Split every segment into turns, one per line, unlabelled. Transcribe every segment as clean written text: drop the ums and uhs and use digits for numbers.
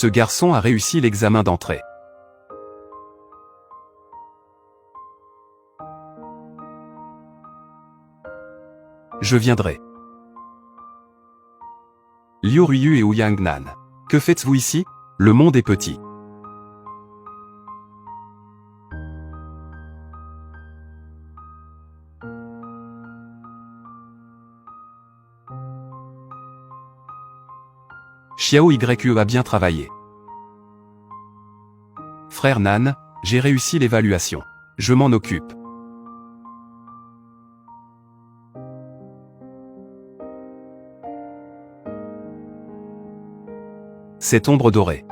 Ce garçon a réussi l'examen d'entrée. Je viendrai. Liu Ruiyu et Ouyang Nan. Que faites-vous ici? Le monde est petit. Xiao Yue a bien travaillé. Frère Nan, j'ai réussi l'évaluation. Je m'en occupe. Cette ombre dorée.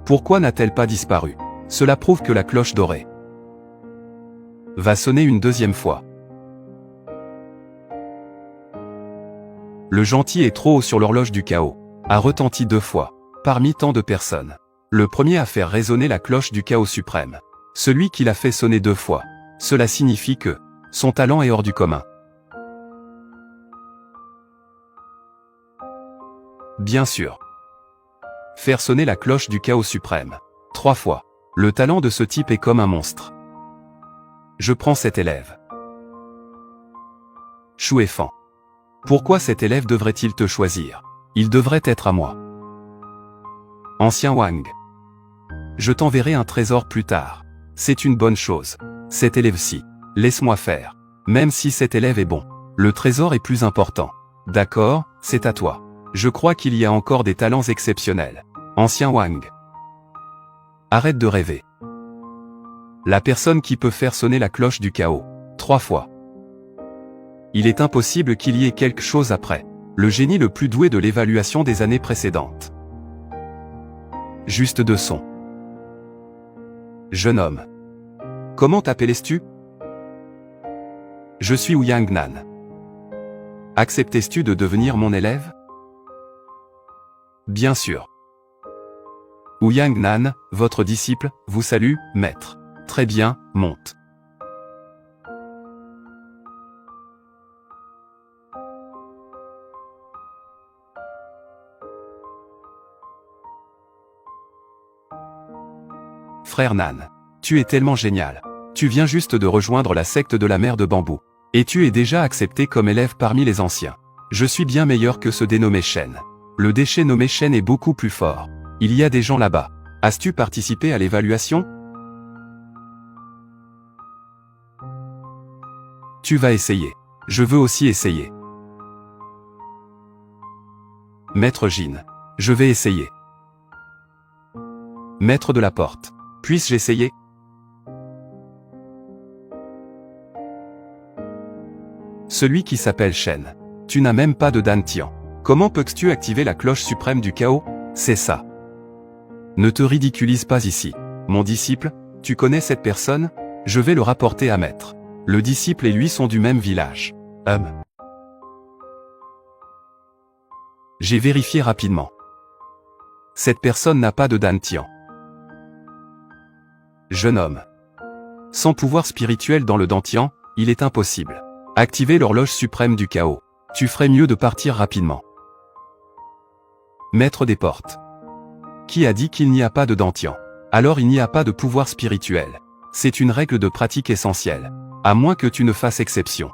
Pourquoi n'a-t-elle pas disparu? Cela prouve que la cloche dorée va sonner une deuxième fois. Le gentil est trop haut sur l'horloge du chaos. A retenti 2 fois, parmi tant de personnes. Le premier à faire résonner la cloche du chaos suprême. Celui qui l'a fait sonner 2 fois. Cela signifie que son talent est hors du commun. Bien sûr. Faire sonner la cloche du chaos suprême 3 fois. Le talent de ce type est comme un monstre. Je prends cet élève. Shuefan. Pourquoi cet élève devrait-il te choisir? Il devrait être à moi. Ancien Wang. Je t'enverrai un trésor plus tard. C'est une bonne chose. Cet élève-ci. Laisse-moi faire. Même si cet élève est bon. Le trésor est plus important. D'accord, c'est à toi. Je crois qu'il y a encore des talents exceptionnels. Ancien Wang. Arrête de rêver. La personne qui peut faire sonner la cloche du chaos 3 fois. Il est impossible qu'il y ait quelque chose après. Le génie le plus doué de l'évaluation des années précédentes. Juste 2 sons. Jeune homme. Comment t'appelles-tu? Je suis Ouyang Nan. Acceptes-tu de devenir mon élève? Bien sûr. Ouyang Nan, votre disciple, vous salue, maître. Très bien, monte. Frère Nan. Tu es tellement génial. Tu viens juste de rejoindre la secte de la mer de bambou. Et tu es déjà accepté comme élève parmi les anciens. Je suis bien meilleur que ce dénommé Shen. Le déchet nommé Shen est beaucoup plus fort. Il y a des gens là-bas. As-tu participé à l'évaluation? Tu vas essayer. Je veux aussi essayer. Maître Jin. Je vais essayer. Maître de la porte. Puisse-je essayer? Celui qui s'appelle Shen. Tu n'as même pas de dantian. Comment peux-tu activer la cloche suprême du chaos? C'est ça. Ne te ridiculise pas ici. Mon disciple, tu connais cette personne? Je vais le rapporter à maître. Le disciple et lui sont du même village. J'ai vérifié rapidement. Cette personne n'a pas de dantian. Jeune homme. Sans pouvoir spirituel dans le dantian, il est impossible. Activer l'horloge suprême du chaos. Tu ferais mieux de partir rapidement. Maître des portes. Qui a dit qu'il n'y a pas de dantian? Alors il n'y a pas de pouvoir spirituel. C'est une règle de pratique essentielle. À moins que tu ne fasses exception.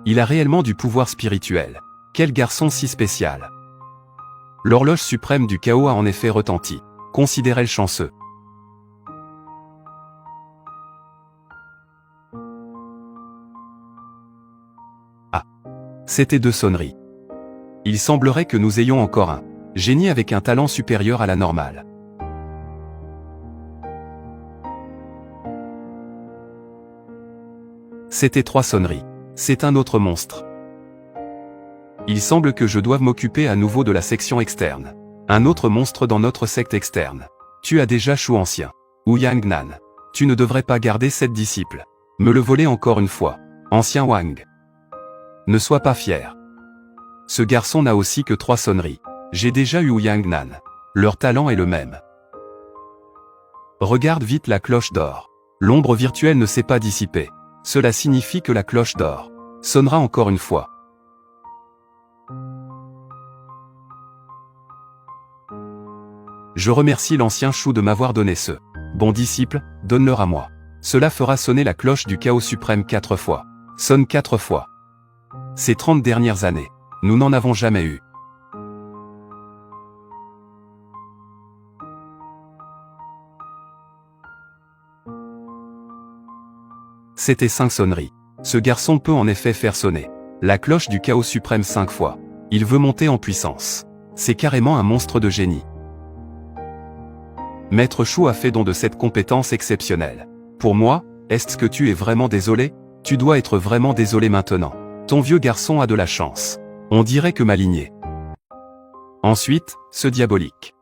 Il a réellement du pouvoir spirituel. Quel garçon si spécial. L'horloge suprême du chaos a en effet retenti. Considérez-le chanceux. Ah. C'était 2 sonneries. Il semblerait que nous ayons encore un génie avec un talent supérieur à la normale. C'était 3 sonneries. C'est un autre monstre. Il semble que je doive m'occuper à nouveau de la section externe. Un autre monstre dans notre secte externe. Tu as déjà Shu ancien. Ouyang Nan. Tu ne devrais pas garder cette disciple. Me le voler encore une fois. Ancien Wang. Ne sois pas fier. Ce garçon n'a aussi que 3 sonneries. J'ai déjà eu Ouyang Nan. Leur talent est le même. Regarde vite la cloche d'or. L'ombre virtuelle ne s'est pas dissipée. Cela signifie que la cloche d'or sonnera encore une fois. Je remercie l'ancien Shu de m'avoir donné ce bon disciple, donne-leur à moi. Cela fera sonner la cloche du chaos suprême 4 fois. Sonne 4 fois. Ces 30 dernières années, nous n'en avons jamais eu. C'était 5 sonneries. Ce garçon peut en effet faire sonner la cloche du chaos suprême 5 fois. Il veut monter en puissance. C'est carrément un monstre de génie. Maître Shu a fait don de cette compétence exceptionnelle. Pour moi, est-ce que tu es vraiment désolé? Tu dois être vraiment désolé maintenant. Ton vieux garçon a de la chance. On dirait que ma lignée. Ensuite, ce diabolique.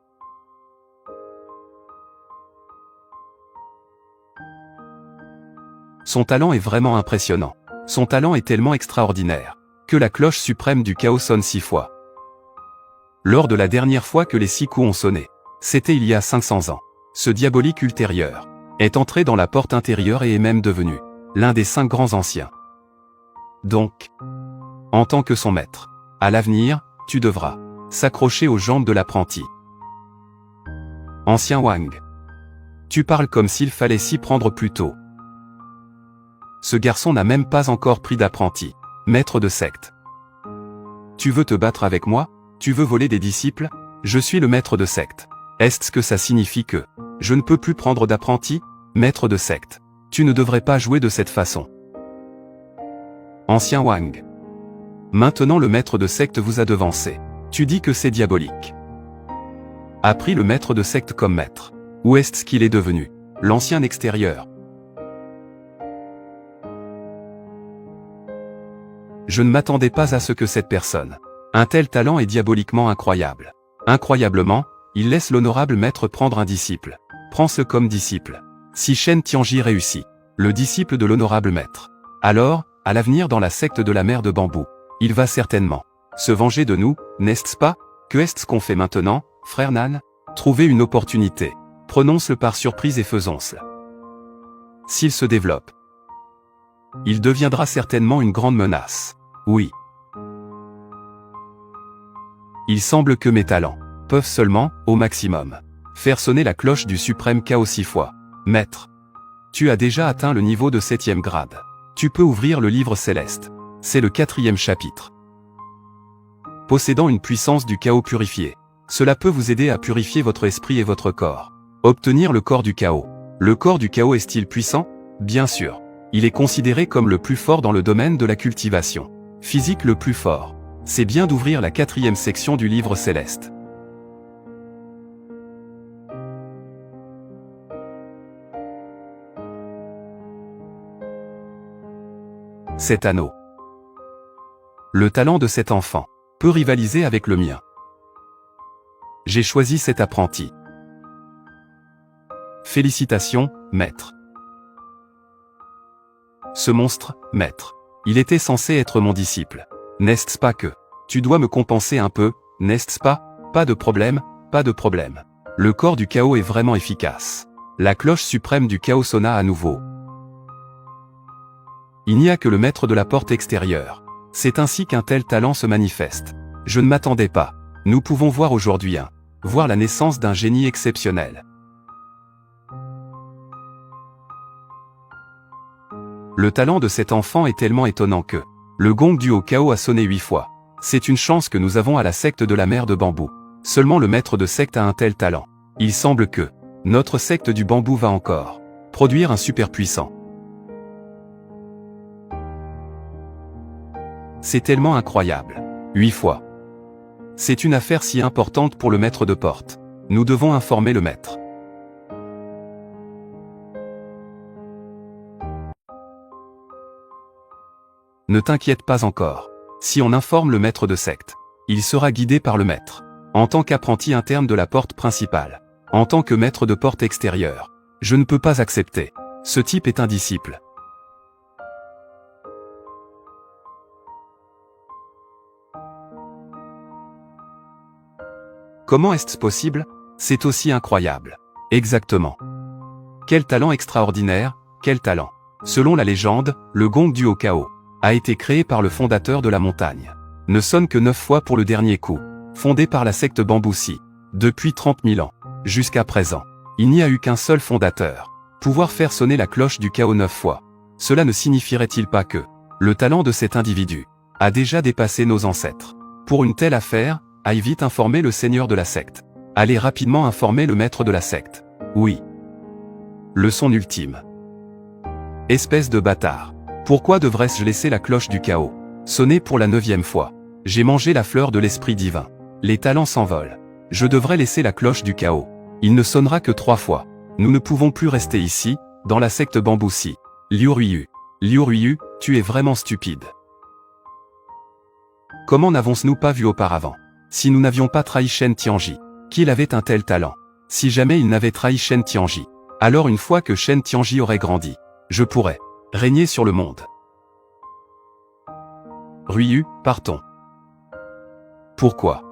Son talent est vraiment impressionnant. Son talent est tellement extraordinaire que la cloche suprême du chaos sonne 6 fois. Lors de la dernière fois que les 6 coups ont sonné, c'était il y a 500 ans. Ce diabolique ultérieur est entré dans la porte intérieure et est même devenu l'un des 5 grands anciens. Donc, en tant que son maître, à l'avenir, tu devras s'accrocher aux jambes de l'apprenti. Ancien Wang. Tu parles comme s'il fallait s'y prendre plus tôt. Ce garçon n'a même pas encore pris d'apprenti, maître de secte. Tu veux te battre avec moi? Tu veux voler des disciples? Je suis le maître de secte. Est-ce que ça signifie que je ne peux plus prendre d'apprenti? Maître de secte. Tu ne devrais pas jouer de cette façon. Ancien Wang. Maintenant le maître de secte vous a devancé. Tu dis que c'est diabolique. A pris le maître de secte comme maître. Où est-ce qu'il est devenu? L'ancien extérieur. Je ne m'attendais pas à ce que cette personne. Un tel talent est diaboliquement incroyable. Incroyablement, il laisse l'honorable maître prendre un disciple. Prends-ce comme disciple. Si Shen Tianji réussit, le disciple de l'honorable maître, alors, à l'avenir dans la secte de la mer de bambou, il va certainement se venger de nous, n'est-ce pas? Que est-ce qu'on fait maintenant, frère Nan? Trouver une opportunité. Prenons-le par surprise et faisons-le. S'il se développe, il deviendra certainement une grande menace. Oui. Il semble que mes talents peuvent seulement, au maximum, faire sonner la cloche du suprême chaos 6 fois. Maître, tu as déjà atteint le niveau de 7e grade. Tu peux ouvrir le livre céleste. C'est le 4e chapitre. Possédant une puissance du chaos purifié, cela peut vous aider à purifier votre esprit et votre corps. Obtenir le corps du chaos. Le corps du chaos est-il puissant? Bien sûr. Il est considéré comme le plus fort dans le domaine de la cultivation physique le plus fort. C'est bien d'ouvrir la 4e section du livre céleste. Cet anneau. Le talent de cet enfant peut rivaliser avec le mien. J'ai choisi cet apprenti. Félicitations, maître. Ce monstre, maître. Il était censé être mon disciple. N'est-ce pas que tu dois me compenser un peu, n'est-ce pas? Pas de problème, pas de problème. Le corps du chaos est vraiment efficace. La cloche suprême du chaos sonna à nouveau. Il n'y a que le maître de la porte extérieure. C'est ainsi qu'un tel talent se manifeste. Je ne m'attendais pas. Nous pouvons voir aujourd'hui voir la naissance d'un génie exceptionnel. Le talent de cet enfant est tellement étonnant que le gong dû au chaos a sonné 8 fois. C'est une chance que nous avons à la secte de la mer de bambou. Seulement le maître de secte a un tel talent. Il semble que notre secte du bambou va encore produire un super puissant. C'est tellement incroyable. 8 fois. C'est une affaire si importante pour le maître de porte. Nous devons informer le maître. Ne t'inquiète pas encore. Si on informe le maître de secte, il sera guidé par le maître. En tant qu'apprenti interne de la porte principale. En tant que maître de porte extérieure. Je ne peux pas accepter. Ce type est un disciple. Comment est-ce possible? C'est aussi incroyable. Exactement. Quel talent extraordinaire, quel talent. Selon la légende, le gong dû au chaos a été créé par le fondateur de la montagne. Ne sonne que 9 fois pour le dernier coup. Fondé par la secte Bambusi. Depuis 30 000 ans. Jusqu'à présent. Il n'y a eu qu'un seul fondateur. Pouvoir faire sonner la cloche du chaos 9 fois. Cela ne signifierait-il pas que le talent de cet individu a déjà dépassé nos ancêtres? Pour une telle affaire, aille vite informer le seigneur de la secte. Allez rapidement informer le maître de la secte. Oui. Leçon ultime. Espèce de bâtard. Pourquoi devrais-je laisser la cloche du chaos sonner pour la 9e fois? J'ai mangé la fleur de l'esprit divin. Les talents s'envolent. Je devrais laisser la cloche du chaos. Il ne sonnera que 3 fois. Nous ne pouvons plus rester ici, dans la secte Bambusi. Liu Ruiyu. Liu Ruiyu, tu es vraiment stupide. Comment n'avons-nous pas vu auparavant? Si nous n'avions pas trahi Shen Tianji, qu'il avait un tel talent. Si jamais il n'avait trahi Shen Tianji, alors une fois que Shen Tianji aurait grandi, je pourrais régner sur le monde. Ruiyu, partons. Pourquoi?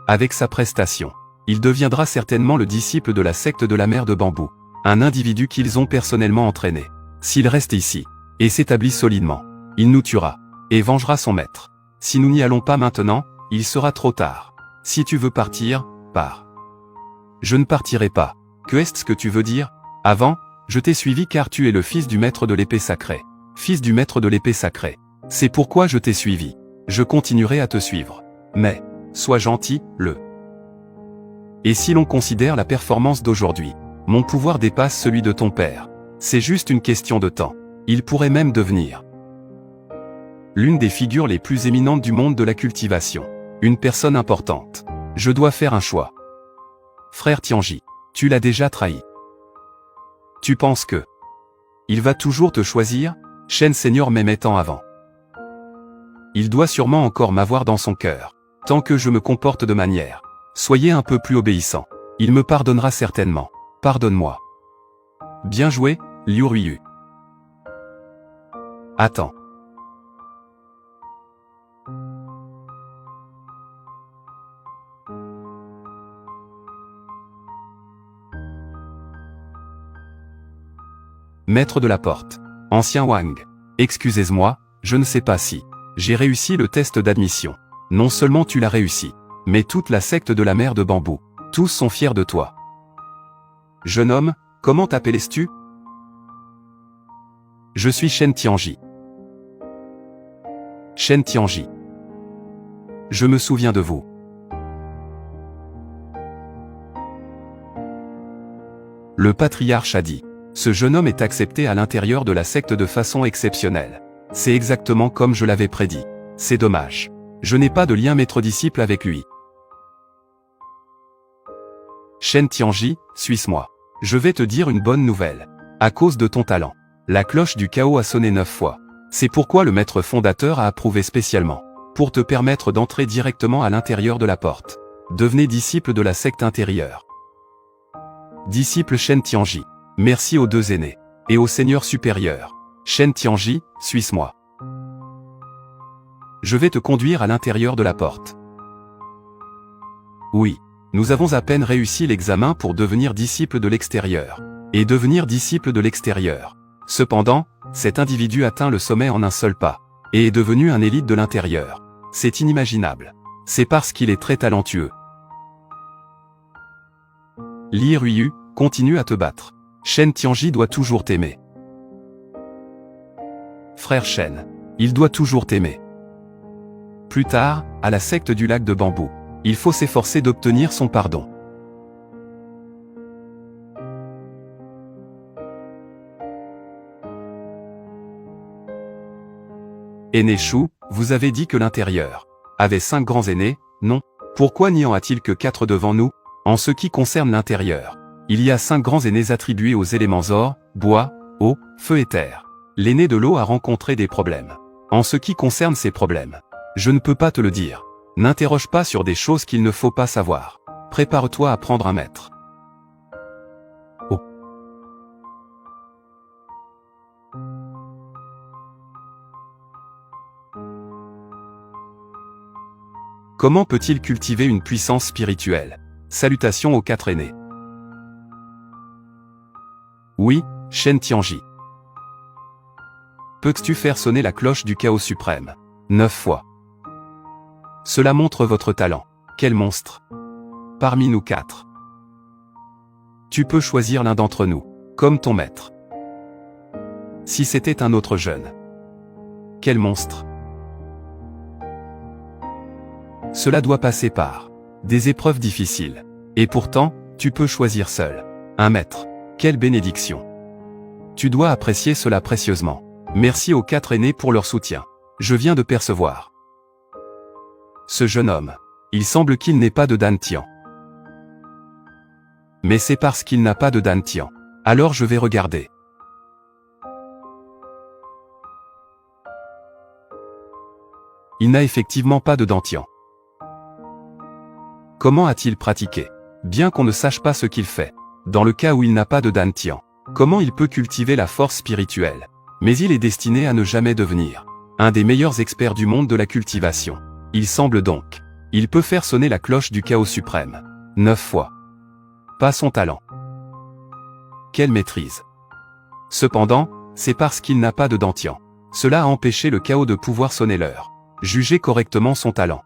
Avec sa prestation, il deviendra certainement le disciple de la secte de la mer de bambou, un individu qu'ils ont personnellement entraîné. S'il reste ici, et s'établit solidement, il nous tuera, et vengera son maître. Si nous n'y allons pas maintenant, il sera trop tard. Si tu veux partir, pars. Je ne partirai pas. Que est-ce que tu veux dire? Avant, je t'ai suivi car tu es le fils du maître de l'épée sacrée. Fils du maître de l'épée sacrée. C'est pourquoi je t'ai suivi. Je continuerai à te suivre. Mais, sois gentil, Et si l'on considère la performance d'aujourd'hui, mon pouvoir dépasse celui de ton père. C'est juste une question de temps. Il pourrait même devenir l'une des figures les plus éminentes du monde de la cultivation. Une personne importante. Je dois faire un choix. Frère Tianji, tu l'as déjà trahi. Tu penses que il va toujours te choisir? Shen Senior m'aimait tant avant. Il doit sûrement encore m'avoir dans son cœur. Tant que je me comporte de manière. Soyez un peu plus obéissant. Il me pardonnera certainement. Pardonne-moi. Bien joué, Liu Ruiyu. Attends. Maître de la porte. Ancien Wang. Excusez-moi, je ne sais pas si j'ai réussi le test d'admission. Non seulement tu l'as réussi, mais toute la secte de la mer de bambou. Tous sont fiers de toi. Jeune homme, comment t'appelles-tu? Je suis Shen Tianji. Shen Tianji. Je me souviens de vous. Le patriarche a dit. Ce jeune homme est accepté à l'intérieur de la secte de façon exceptionnelle. C'est exactement comme je l'avais prédit. C'est dommage. Je n'ai pas de lien maître-disciple avec lui. Shen Tianji, suis-moi. Je vais te dire une bonne nouvelle. À cause de ton talent, la cloche du chaos a sonné 9 fois. C'est pourquoi le maître fondateur a approuvé spécialement. Pour te permettre d'entrer directement à l'intérieur de la porte. Devenez disciple de la secte intérieure. Disciple Shen Tianji. Merci aux 2 aînés. Et au seigneur supérieur. Shen Tianji, suis-moi. Je vais te conduire à l'intérieur de la porte. Oui. Nous avons à peine réussi l'examen pour devenir disciple de l'extérieur. Et devenir disciple de l'extérieur. Cependant, cet individu atteint le sommet en un seul pas. Et est devenu un élite de l'intérieur. C'est inimaginable. C'est parce qu'il est très talentueux. Li Ruiyu, continue à te battre. Shen Tianji doit toujours t'aimer. Frère Shen. Il doit toujours t'aimer. Plus tard, à la secte du lac de bambou, il faut s'efforcer d'obtenir son pardon. Aîné Shu, vous avez dit que l'intérieur avait 5 grands aînés, non? Pourquoi n'y en a-t-il que 4 devant nous? En ce qui concerne l'intérieur, il y a 5 grands aînés attribués aux éléments or, bois, eau, feu et terre. L'aîné de l'eau a rencontré des problèmes. En ce qui concerne ces problèmes, je ne peux pas te le dire. N'interroge pas sur des choses qu'il ne faut pas savoir. Prépare-toi à prendre un maître. Oh. Comment peut-il cultiver une puissance spirituelle? Salutations aux 4 aînés. Oui, Shen Tianji. Peux-tu faire sonner la cloche du chaos suprême 9 fois. Cela montre votre talent. Quel monstre. Parmi nous 4. Tu peux choisir l'un d'entre nous, comme ton maître. Si c'était un autre jeune. Quel monstre. Cela doit passer par des épreuves difficiles. Et pourtant, tu peux choisir seul. Un maître. Quelle bénédiction. Tu dois apprécier cela précieusement. Merci aux 4 aînés pour leur soutien. Je viens de percevoir. Ce jeune homme. Il semble qu'il n'ait pas de Dantian. Mais c'est parce qu'il n'a pas de Dantian. Alors je vais regarder. Il n'a effectivement pas de Dantian. Comment a-t-il pratiqué? Bien qu'on ne sache pas ce qu'il fait. Dans le cas où il n'a pas de Dantian, comment il peut cultiver la force spirituelle? Mais il est destiné à ne jamais devenir un des meilleurs experts du monde de la cultivation. Il semble donc. Il peut faire sonner la cloche du chaos suprême. 9 fois. Pas son talent. Quelle maîtrise. Cependant, c'est parce qu'il n'a pas de Dantian. Cela a empêché le chaos de pouvoir sonner l'heure. Juger correctement son talent.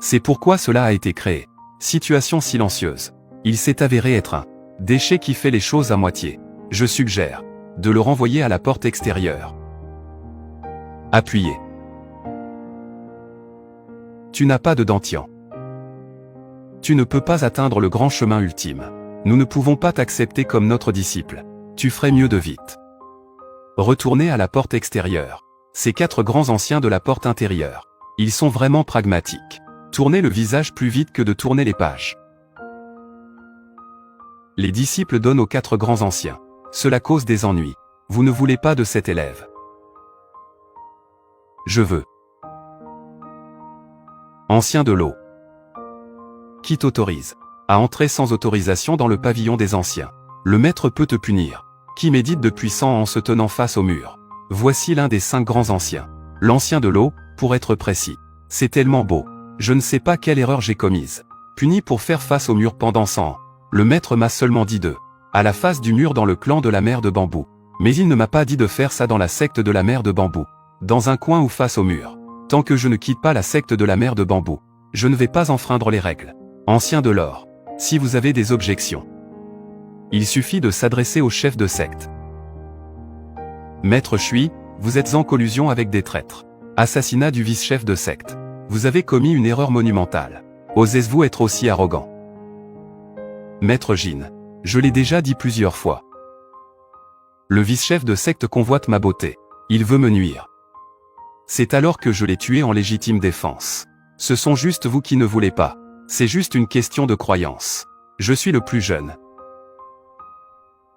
C'est pourquoi cela a été créé. Situation silencieuse. Il s'est avéré être un déchet qui fait les choses à moitié. Je suggère de le renvoyer à la porte extérieure. Appuyez. Tu n'as pas de Dantian. Tu ne peux pas atteindre le grand chemin ultime. Nous ne pouvons pas t'accepter comme notre disciple. Tu ferais mieux de vite retourner à la porte extérieure. Ces 4 grands anciens de la porte intérieure. Ils sont vraiment pragmatiques. Tournez le visage plus vite que de tourner les pages. Les disciples donnent aux 4 grands anciens. Cela cause des ennuis. Vous ne voulez pas de cet élève. Je veux. Ancien de l'eau. Qui t'autorise à entrer sans autorisation dans le pavillon des anciens? Le maître peut te punir. Qui médite depuis 100 ans en se tenant face au mur? Voici l'un des 5 grands anciens. L'ancien de l'eau, pour être précis. C'est tellement beau. Je ne sais pas quelle erreur j'ai commise. Puni pour faire face au mur pendant 100 ans. Le maître m'a seulement dit de à la face du mur dans le clan de la mer de bambou. Mais il ne m'a pas dit de faire ça dans la secte de la mer de bambou. Dans un coin ou face au mur. Tant que je ne quitte pas la secte de la mer de bambou, je ne vais pas enfreindre les règles. Ancien de l'or. Si vous avez des objections, il suffit de s'adresser au chef de secte. Maître Shui, vous êtes en collusion avec des traîtres. Assassinat du vice-chef de secte. Vous avez commis une erreur monumentale. Osez-vous être aussi arrogant? Maître Jin. Je l'ai déjà dit plusieurs fois. Le vice-chef de secte convoite ma beauté. Il veut me nuire. C'est alors que je l'ai tué en légitime défense. Ce sont juste vous qui ne voulez pas. C'est juste une question de croyance. Je suis le plus jeune.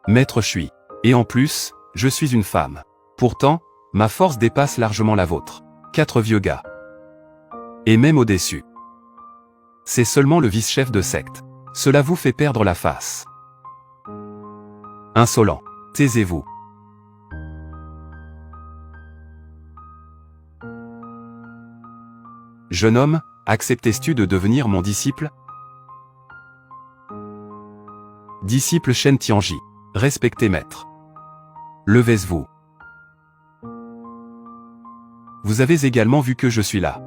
Maître Shui. Et en plus, je suis une femme. Pourtant, ma force dépasse largement la vôtre. 4 vieux gars. Et même au-dessus. C'est seulement le vice-chef de secte. Cela vous fait perdre la face. Insolent. Taisez-vous. Jeune homme, acceptes-tu de devenir mon disciple? Disciple Shen Tianji. Respectez maître. Levez-vous. Vous avez également vu que je suis là.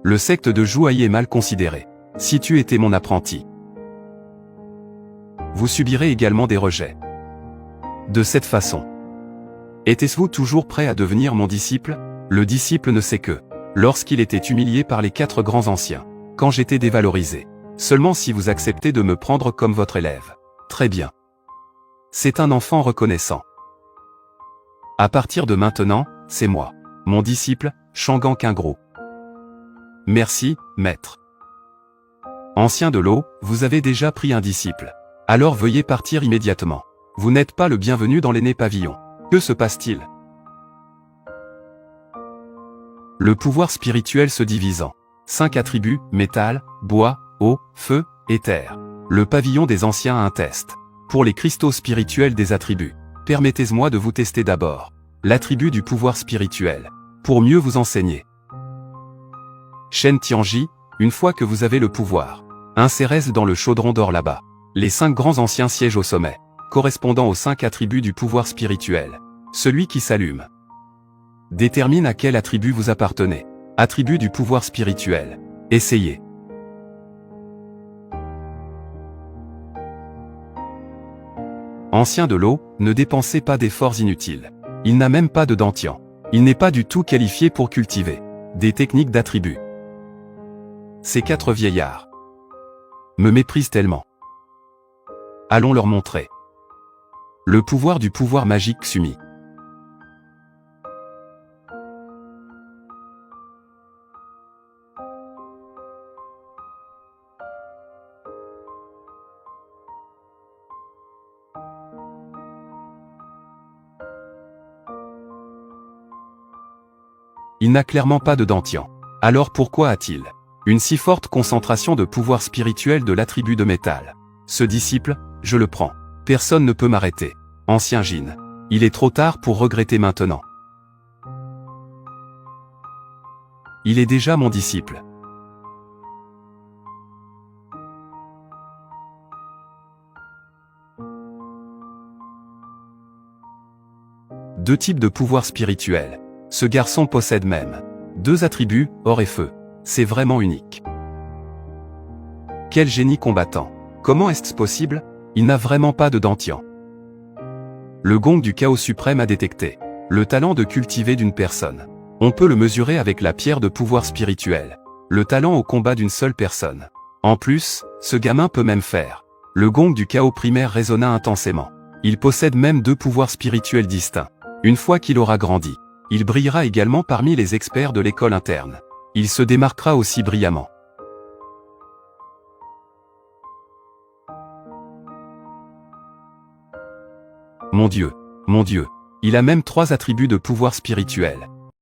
Le secte de Zhuai est mal considéré. Si tu étais mon apprenti, vous subirez également des rejets. De cette façon, étiez-vous toujours prêt à devenir mon disciple? Le disciple ne sait que lorsqu'il était humilié par les 4 grands anciens, quand j'étais dévalorisé. Seulement si vous acceptez de me prendre comme votre élève. Très bien. C'est un enfant reconnaissant. À partir de maintenant, c'est moi, mon disciple, Shangang Qingru. Merci, maître. Ancien de l'eau, vous avez déjà pris un disciple. Alors veuillez partir immédiatement. Vous n'êtes pas le bienvenu dans l'aîné pavillon. Que se passe-t-il? Le pouvoir spirituel se divise en 5 attributs, métal, bois, eau, feu, et terre. Le pavillon des anciens a un test. Pour les cristaux spirituels des attributs, permettez-moi de vous tester d'abord. L'attribut du pouvoir spirituel. Pour mieux vous enseigner. Shen Tianji, une fois que vous avez le pouvoir, insérez-le dans le chaudron d'or là-bas. Les 5 grands anciens siègent au sommet. correspondant aux 5 attributs du pouvoir spirituel. Celui qui s'allume. Détermine à quel attribut vous appartenez. Attribut du pouvoir spirituel. Essayez. Ancien de l'eau, ne dépensez pas d'efforts inutiles. Il n'a même pas de dentian. Il n'est pas du tout qualifié pour cultiver des techniques d'attributs. Ces 4 vieillards me méprisent tellement. Allons leur montrer le pouvoir du pouvoir magique Xumi. Il n'a clairement pas de dentian. Alors pourquoi a-t-il une si forte concentration de pouvoir spirituel de l'attribut de métal? Ce disciple, je le prends. Personne ne peut m'arrêter. Ancien Jin. Il est trop tard pour regretter maintenant. Il est déjà mon disciple. Deux types de pouvoirs spirituels. Ce garçon possède même 2 attributs, or et feu. C'est vraiment unique. Quel génie combattant. Comment est-ce possible? Il n'a vraiment pas de dentian. Le gong du chaos suprême a détecté le talent de cultiver d'une personne. On peut le mesurer avec la pierre de pouvoir spirituel. Le talent au combat d'une seule personne. En plus, ce gamin peut même faire. Le gong du chaos primaire résonna intensément. Il possède même 2 pouvoirs spirituels distincts. Une fois qu'il aura grandi, il brillera également parmi les experts de l'école interne. Il se démarquera aussi brillamment. Mon Dieu, il a même 3 attributs de pouvoir spirituel.